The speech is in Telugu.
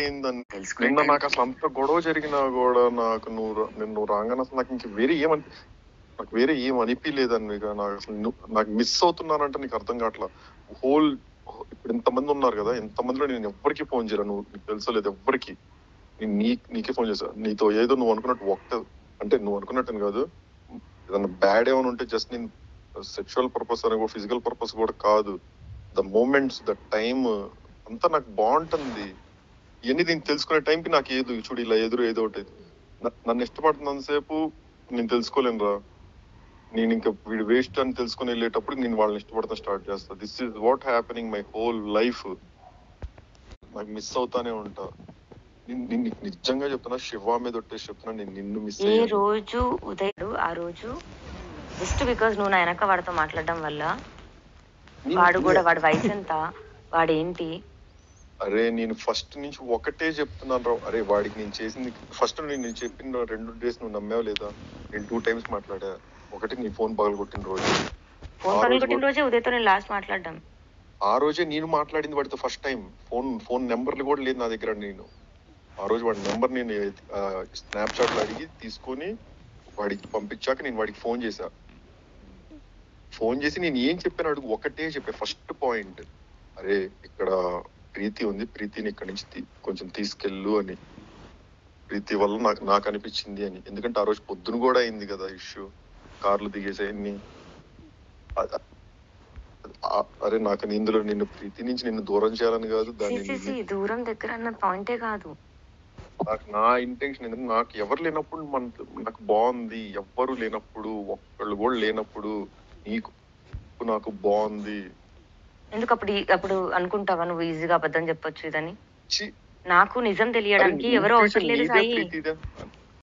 అయిందని. నిన్న నాకు అసలు అంత గొడవ జరిగినా కూడా నాకు నువ్వు రాగానే అసలు నాకు ఇంక వేరే ఏం అనిపించలేదని. నాకు అసలు నాకు మిస్ అవుతున్నానంటే నీకు అర్థం కావట్లా. ఇప్పుడు ఇంతమంది ఉన్నారు కదా, ఇంతమందిలో నేను ఎవ్వరికి ఫోన్ చేయను. నీకు తెలుసలేదు ఎవ్వరికి. నీకే ఫోన్ చేశా. నీతో ఏదో నువ్వు అనుకున్నట్టు అంటే నువ్వు అనుకున్నట్టు కాదు, ఏదన్నా బ్యాడ్ ఏమైనా ఉంటే జస్ట్ నేను సెక్షువల్ పర్పస్ అని కూడా, ఫిజికల్ పర్పస్ కూడా కాదు. ద మూమెంట్స్, ద టైమ్ అంతా నాకు బాగుంటుంది. ఇవన్నీ నేను తెలుసుకునే టైంకి నాకు చూడు ఇలా ఏదో ఒకటి నన్ను ఇష్టపడుతున్నంతసేపు నేను తెలుసుకోలేను రా. నేను ఇంకా వీడు వేస్ట్ అని తెలుసుకుని వెళ్ళేటప్పుడు నేను వాళ్ళని ఇష్టపడతాను స్టార్ట్ చేస్తా. This is what happening my whole life. నాకు మిస్ అవుతానే ఉంటా. నేను నిజంగా చెప్తున్నా, శివ మీద ఒట్టేసి చెప్తున్నా, నేను నిన్ను మిస్ ఏ రోజు ఉదయం ఆ రోజు జస్ట్ బికాజ్ నువ్వు నా వెనక వాడితో మాట్లాడడం వల్ల, వాడి వయసు ఎంత, వాడేంటి. అరే నేను ఫస్ట్ నుంచి ఒకటే చెప్తున్నాను రా. అరే వాడికి నేను చేసింది ఫస్ట్ నేను చెప్పిన 2 days నువ్వు నమ్మావు లేదా? నేను 2 times మాట్లాడా. ఒకటి నీ ఫోన్ పగలగొట్టిన రోజే ఉదయతో నేను లాస్ట్ మాట్లాడడం. ఆ రోజే నేను మాట్లాడింది వాడితో ఫస్ట్ టైం. ఫోన్ నెంబర్లు కూడా లేదు నా దగ్గర. నేను ఆ రోజు వాడి నెంబర్ నేను స్నాప్చాట్ లో అడిగి తీసుకొని వాడికి పంపించాక నేను వాడికి ఫోన్ చేసి నేను ఏం చెప్పాను అడుగు. ఒకటే చెప్పా ఫస్ట్ పాయింట్, అరే ఇక్కడ ప్రీతి ఉంది, ప్రీతిని ఇక్కడ నుంచి కొంచెం తీసుకెళ్ళు అని. ప్రీతి వల్ల నాకు అనిపించింది అని. ఎందుకంటే ఆ రోజు పొద్దున కూడా అయింది కదా ఇష్యూ, కార్లు దిగేసాయన్ని. అరే నాకు ఇందులో నిన్ను ప్రీతి నుంచి నిన్ను దూరం చేయాలని కాదు, దాన్ని దూరం దగ్గర అన్న పాయింటే కాదు. నాకు నా ఇంటెన్షన్ ఏంటంటే, నాకు ఎవరు లేనప్పుడు నాకు బాగుంది. ఎవ్వరు లేనప్పుడు, ఒక్కళ్ళు కూడా లేనప్పుడు నాకు బాగుంది. ఎందుకు అప్పుడు అనుకుంటావా నువ్వు ఈజీగా అబద్ధం చెప్పొచ్చు ఇదని? నాకు నిజం తెలియడానికి ఎవరు అవసరం లేదు సాయి.